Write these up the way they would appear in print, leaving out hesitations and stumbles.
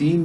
3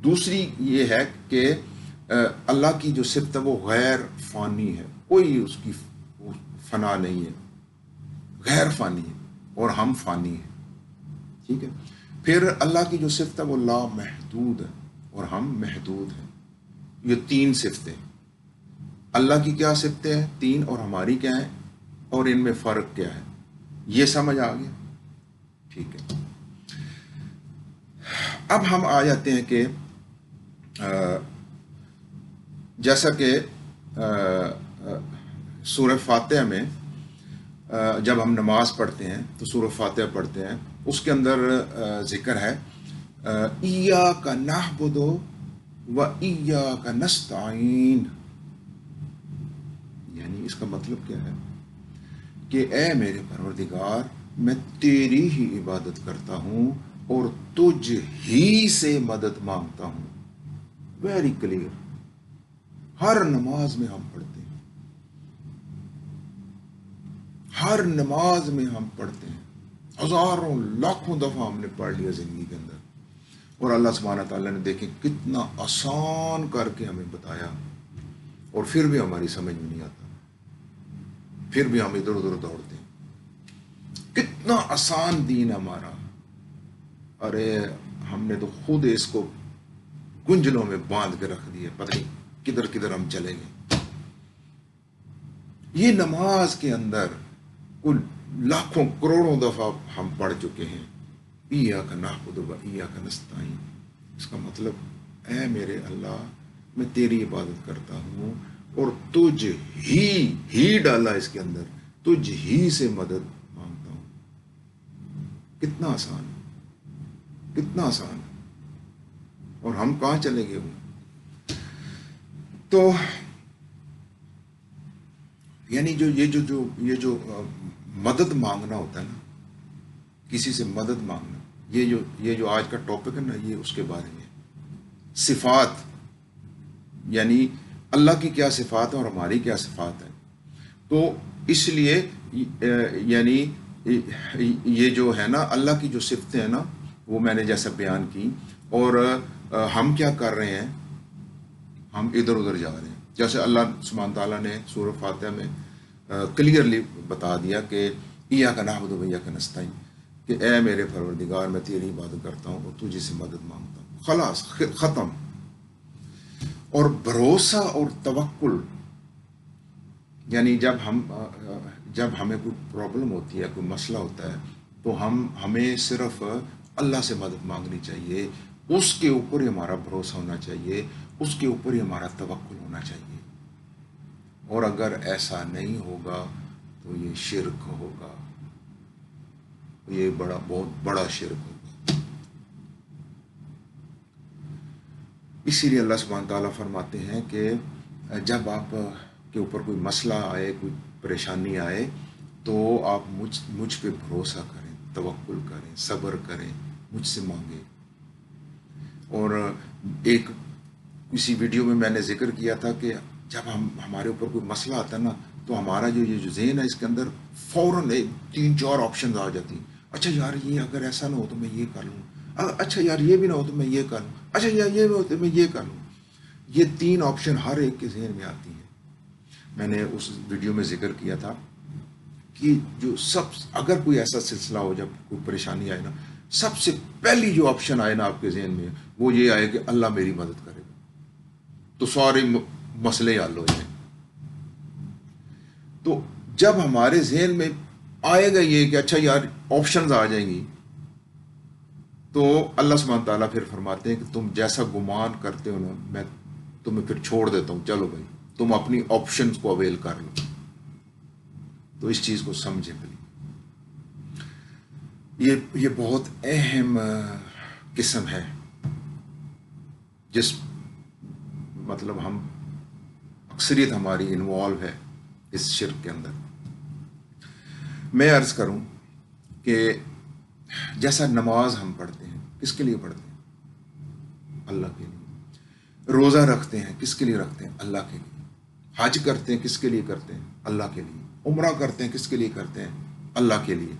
دوسری یہ ہے کہ اللہ کی جو صفت ہے وہ غیر فانی ہے، کوئی اس کی فنا نہیں ہے، غیر فانی ہے، اور ہم فانی ہیں، ٹھیک ہے۔ پھر اللہ کی جو صفت ہے وہ لا محدود ہے اور ہم محدود ہیں۔ یہ تین صفتیں، اللہ کی کیا صفتیں ہیں تین، اور ہماری کیا ہیں، اور ان میں فرق کیا ہے، یہ سمجھ آ گیا، ٹھیک ہے۔ اب ہم آ جاتے ہیں کہ جیسا کہ سورہ فاتحہ میں جب ہم نماز پڑھتے ہیں تو سورہ فاتحہ پڑھتے ہیں، اس کے اندر ذکر ہے ایاک نعبد و ایاک نستعین، یعنی اس کا مطلب کیا ہے کہ اے میرے پروردگار میں تیری ہی عبادت کرتا ہوں اور تجھ ہی سے مدد مانگتا ہوں۔ ویری کلیئر، ہر نماز میں ہم پڑھتے ہیں، ہر نماز میں ہم پڑھتے ہیں، ہزاروں لاکھوں دفعہ ہم نے پڑھ لیا زندگی کے اندر، اور اللہ سبحانہ تعالیٰ نے دیکھیں کتنا آسان کر کے ہمیں بتایا، اور پھر بھی ہماری سمجھ میں نہیں آتا، پھر بھی ہم ادھر ادھر دوڑتے ہیں۔ کتنا آسان دین ہمارا، ارے ہم نے تو خود اس کو گنجلوں میں باندھ کے رکھ دیا، پتہ نہیں کدھر کدھر ہم چلیں گے۔ یہ نماز کے اندر کل لاکھوں کروڑوں دفعہ ہم پڑھ چکے ہیں، ایاک نعبد و ایاک نستعین، اس کا مطلب اے میرے اللہ میں تیری عبادت کرتا ہوں اور تجھ ہی ڈالا اس کے اندر، تجھ ہی سے مدد مانگتا ہوں۔ کتنا آسان، کتنا آسان، اور ہم کہاں چلے گئے ہوں۔ تو یعنی یہ جو مدد مانگنا ہوتا ہے نا، کسی سے مدد مانگنا، یہ جو آج کا ٹاپک ہے نا، یہ اس کے بارے میں صفات، یعنی اللہ کی کیا صفات ہے اور ہماری کیا صفات ہے۔ تو اس لیے یعنی یہ جو ہے نا اللہ کی جو صفتیں ہیں نا، وہ میں نے جیسا بیان کی، اور ہم کیا کر رہے ہیں، ہم ادھر ادھر جا رہے ہیں۔ جیسے اللہ سبحانہ تعالیٰ نے سورہ فاتحہ میں کلیئرلی بتا دیا کہ ایاک نعبد و ایاک نستعین، کہ اے میرے پروردگار میں تیری عبادت کرتا ہوں اور تجھے سے مدد مانگتا ہوں، خلاص ختم۔ اور بھروسہ اور توکل، یعنی جب ہمیں کوئی پرابلم ہوتی ہے، کوئی مسئلہ ہوتا ہے، تو ہمیں صرف اللہ سے مدد مانگنی چاہیے، اس کے اوپر ہی ہمارا بھروسہ ہونا چاہیے، اس کے اوپر ہی ہمارا توکل ہونا چاہیے۔ اور اگر ایسا نہیں ہوگا تو یہ شرک ہوگا، یہ بہت بڑا شرک ہوگا۔ اسی لیے اللہ سبحانہ تعالیٰ فرماتے ہیں کہ جب آپ کے اوپر کوئی مسئلہ آئے، کوئی پریشانی آئے، تو آپ مجھ پہ بھروسہ کریں، توکل کریں، صبر کریں، مجھ سے مانگیں۔ اور ایک کسی ویڈیو میں نے ذکر کیا تھا کہ جب ہمارے اوپر کوئی مسئلہ آتا ہے نا، تو ہمارا یہ جو ذہن ہے، اس کے اندر فوراً 3-4 آپشنز آ جاتی ہیں۔ اچھا یار، یہ اگر ایسا نہ ہو تو میں یہ کر لوں، اچھا یار یہ بھی نہ ہو تو میں یہ کر لوں، اچھا یار یہ بھی ہو تو میں یہ کر لوں۔ یہ 3 آپشن ہر ایک کے ذہن میں آتی ہیں۔ میں نے اس ویڈیو میں ذکر کیا تھا کہ اگر کوئی ایسا سلسلہ ہو، جب کوئی پریشانی آئے نا، سب سے پہلی جو آپشن آئے نا آپ کے ذہن میں، وہ یہ آئے کہ اللہ میری مدد کرے گا، تو سارے مسئلے حل ہو جائیں۔ تو جب ہمارے ذہن میں آئے گا یہ کہ اچھا یار آپشنز آ جائیں گی، تو اللہ سبحانہ تعالیٰ پھر فرماتے ہیں کہ تم جیسا گمان کرتے ہو نا، میں تمہیں پھر چھوڑ دیتا ہوں، چلو بھائی تم اپنی آپشنز کو اویل کر لو۔ تو اس چیز کو سمجھیں پہلے، یہ بہت اہم قسم ہے، جس مطلب ہم اکثریت ہماری انوالو ہے اس شرک کے اندر۔ میں عرض کروں کہ جیسا نماز ہم پڑھتے ہیں، کس کے لیے پڑھتے ہیں؟ اللہ کے لیے۔ روزہ رکھتے ہیں، کس کے لیے رکھتے ہیں؟ اللہ کے لیے۔ حج کرتے ہیں، کس کے لیے کرتے ہیں؟ اللہ کے لیے۔ عمرہ کرتے ہیں، کس کے لیے کرتے ہیں؟ اللہ کے لیے۔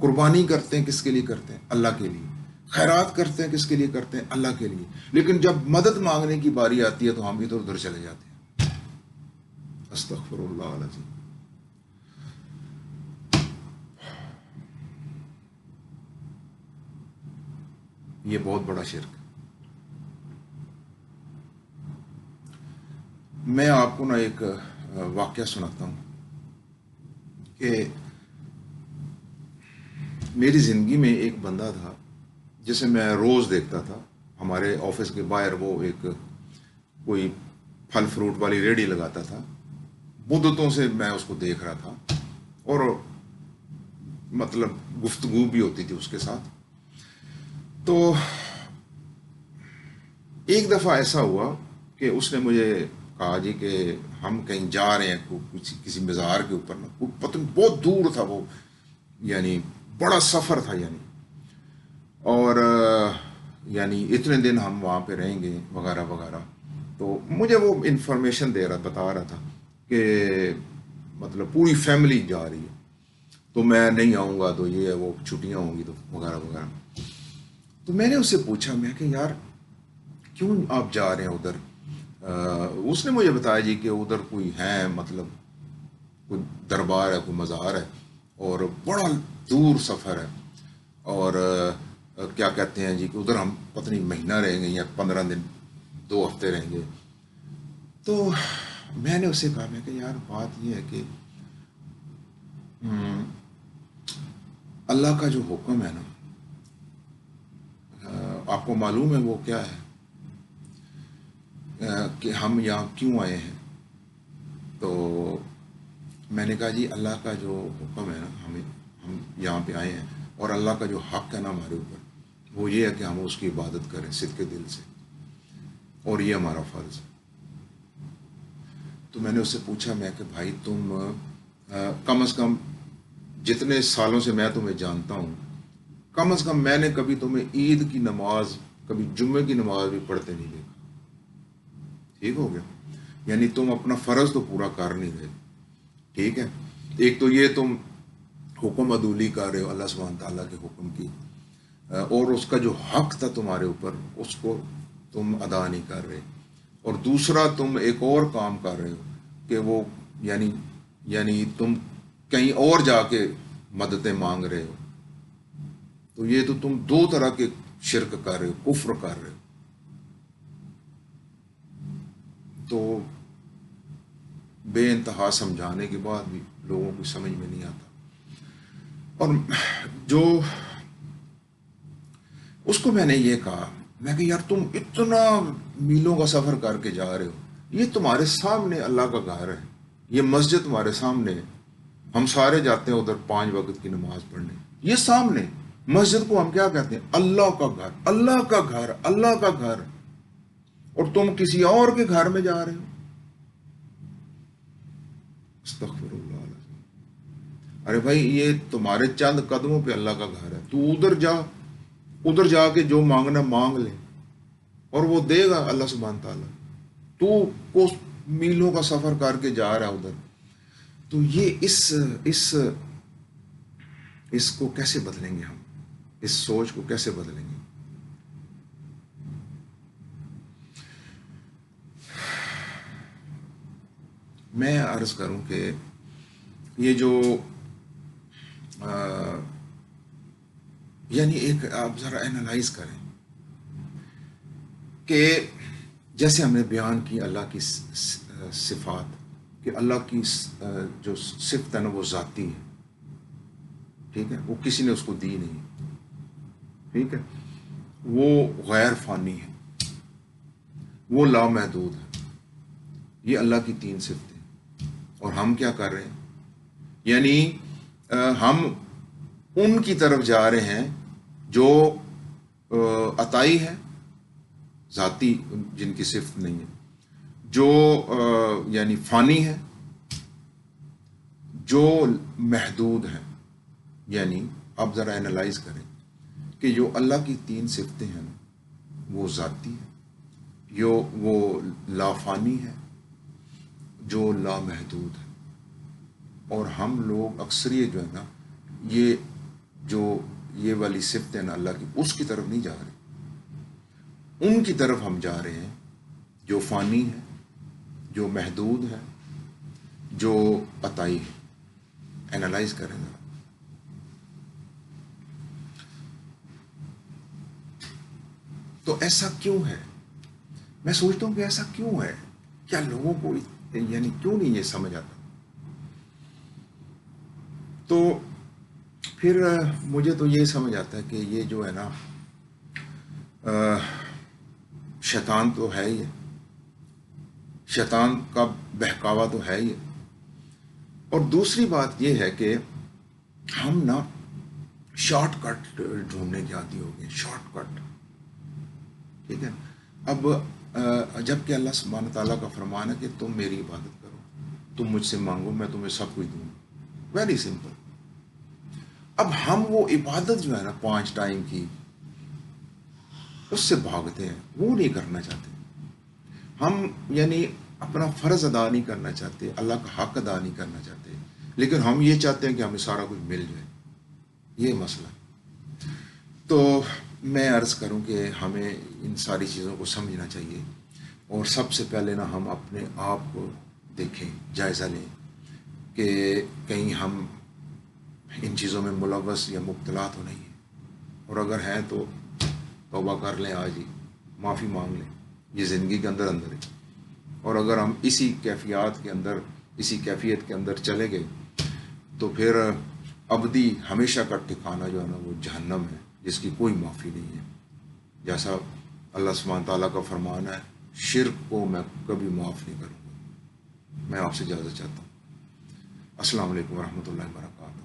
قربانی کرتے ہیں، کس کے لیے کرتے ہیں؟ اللہ کے لیے۔ خیرات کرتے ہیں کس کے لیے کرتے ہیں؟ اللہ کے لیے. لیکن جب مدد مانگنے کی باری آتی ہے تو ہم ادھر ادھر چلے جاتے ہیں. استغفر اللہ العظیم. یہ بہت بڑا شرک ہے. میں آپ کو نا ایک واقعہ سناتا ہوں کہ میری زندگی میں ایک بندہ تھا جسے میں روز دیکھتا تھا. ہمارے آفس کے باہر وہ ایک کوئی پھل فروٹ والی ریڑھی لگاتا تھا. مدتوں سے میں اس کو دیکھ رہا تھا اور مطلب گفتگو بھی ہوتی تھی اس کے ساتھ. تو ایک دفعہ ایسا ہوا کہ اس نے مجھے کہا جی کہ ہم کہیں جا رہے ہیں کسی مزار کے اوپر نا. پتہ نہیں بہت دور تھا وہ، یعنی بڑا سفر تھا یعنی. اور یعنی اتنے دن ہم وہاں پہ رہیں گے وغیرہ وغیرہ. تو مجھے وہ انفارمیشن بتا رہا تھا کہ مطلب پوری فیملی جا رہی ہے تو میں نہیں آؤں گا تو یہ وہ چھٹیاں ہوں گی تو وغیرہ وغیرہ. تو میں نے اس سے پوچھا، میں کہ یار کیوں آپ جا رہے ہیں ادھر؟ اس نے مجھے بتایا جی کہ ادھر کوئی ہے، مطلب کوئی دربار ہے، کوئی مزار ہے اور بڑا دور سفر ہے. اور کیا کہتے ہیں جی کہ ادھر ہم پتہ نہیں مہینہ رہیں گے یا 15 دن 2 ہفتے رہیں گے. تو میں نے اسے کہا، میں کہ یار بات یہ ہے کہ اللہ کا جو حکم ہے نا، آپ کو معلوم ہے وہ کیا ہے؟ کہ ہم یہاں کیوں آئے ہیں؟ تو میں نے کہا جی اللہ کا جو حکم ہے نا، ہم یہاں پہ آئے ہیں اور اللہ کا جو حق ہے نا ہمارے اوپر، وہ یہ ہے کہ ہم اس کی عبادت کریں صدق دل سے، اور یہ ہمارا فرض ہے. تو میں نے اس سے پوچھا، میں کہ بھائی تم کم از کم جتنے سالوں سے میں تمہیں جانتا ہوں، کم از کم میں نے کبھی تمہیں عید کی نماز، کبھی جمعے کی نماز بھی پڑھتے نہیں دیکھا. ٹھیک ہو گیا؟ یعنی تم اپنا فرض تو پورا کر نہیں رہے. ٹھیک ہے، ایک تو یہ تم حکم عدولی کر رہے ہو اللہ سبحانہ تعالیٰ کے حکم کی، اور اس کا جو حق تھا تمہارے اوپر اس کو تم ادا نہیں کر رہے. اور دوسرا تم ایک اور کام کر رہے ہو کہ وہ یعنی تم کہیں اور جا کے مددیں مانگ رہے ہو. تو یہ تو تم 2 طرح کے شرک کر رہے ہو، کفر کر رہے ہو. تو بے انتہا سمجھانے کے بعد بھی لوگوں کو سمجھ میں نہیں آتا. اور جو اس کو میں نے یہ کہا، میں کہ یار تم اتنا میلوں کا سفر کر کے جا رہے ہو، یہ تمہارے سامنے اللہ کا گھر ہے، یہ مسجد تمہارے سامنے ہے. ہم سارے جاتے ہیں ادھر 5 وقت کی نماز پڑھنے، یہ سامنے. مسجد کو ہم کیا کہتے ہیں؟ اللہ کا گھر، اللہ کا گھر، اللہ کا گھر. اور تم کسی اور کے گھر میں جا رہے ہو. استغفر اللہ العظیم. ارے بھائی یہ تمہارے چند قدموں پہ اللہ کا گھر ہے. تو ادھر جا کے جو مانگنا مانگ لے اور وہ دے گا اللہ سبحانہ تعالیٰ. تو کو میلوں کا سفر کر کے جا رہا ہے ادھر. تو یہ اس کو کیسے بدلیں گے ہم؟ اس سوچ کو کیسے بدلیں گے؟ میں عرض کروں کہ یہ جو یعنی ایک آپ ذرا اینالائز کریں کہ جیسے ہم نے بیان کی اللہ کی صفات، کہ اللہ کی جو صفت ہے نا وہ ذاتی ہے. ٹھیک ہے، وہ کسی نے اس کو دی نہیں. ٹھیک ہے، وہ غیر فانی ہے، وہ لامحدود ہے. یہ اللہ کی 3 صفتیں. اور ہم کیا کر رہے ہیں؟ یعنی ہم ان کی طرف جا رہے ہیں جو عطائی ہے، ذاتی، جن کی صفت نہیں ہے، جو یعنی فانی ہے، جو محدود ہے. یعنی آپ ذرا اینالائز کریں کہ جو اللہ کی 3 صفتیں ہیں وہ ذاتی ہے، وہ لافانی ہے، جو لامحدود ہے. اور ہم لوگ اکثریت جو ہے نا، یہ جو یہ والی صفتیں نا اللہ کی، اس کی طرف نہیں جا رہے، ان کی طرف ہم جا رہے ہیں جو فانی ہے، جو محدود ہے، جو عطائی ہے۔ اینالائز کریں ذرا۔ تو ایسا کیوں ہے؟ میں سوچتا ہوں کہ ایسا کیوں ہے؟ کیا لوگوں کو یعنی کیوں نہیں یہ سمجھ آتا؟ تو پھر مجھے تو یہ سمجھ آتا ہے کہ یہ جو ہے نا شیطان تو ہے ہی ہے، شیطان کا بہکاوا تو ہے ہی ہے، اور دوسری بات یہ ہے کہ ہم نا شارٹ کٹ ڈھونڈنے کے عادی ہو گئے، شارٹ کٹ، ٹھیک ہے۔ اب جب کہ اللہ سبحانہ تعالیٰ کا فرمان ہے کہ تم میری عبادت کرو، تم مجھ سے مانگو، میں تمہیں سب کچھ دوں گا، ویری سمپل۔ اب ہم وہ عبادت جو ہے نا 5 ٹائم کی، اس سے بھاگتے ہیں، وہ نہیں کرنا چاہتے ہم، یعنی اپنا فرض ادا نہیں کرنا چاہتے، اللہ کا حق ادا نہیں کرنا چاہتے، لیکن ہم یہ چاہتے ہیں کہ ہمیں سارا کچھ مل جائے، یہ مسئلہ۔ تو میں عرض کروں کہ ہمیں ان ساری چیزوں کو سمجھنا چاہیے، اور سب سے پہلے نا ہم اپنے آپ کو دیکھیں، جائزہ لیں کہ کہیں ہم ان چیزوں میں ملوث یا مبتلا تو نہیں ہیں، اور اگر ہیں تو توبہ کر لیں آج ہی، معافی مانگ لیں، یہ زندگی کے اندر ہے۔ اور اگر ہم اسی کیفیت کے اندر چلے گئے تو پھر ابدی ہمیشہ کا ٹھکانہ جو ہے نا وہ جہنم ہے، جس کی کوئی معافی نہیں ہے۔ جیسا اللہ سبحانہ تعالیٰ کا فرمان ہے، شرک کو میں کبھی معاف نہیں کروں گا۔ میں آپ سے اجازت چاہتا ہوں۔ السلام علیکم ورحمۃ اللہ وبرکاتہ۔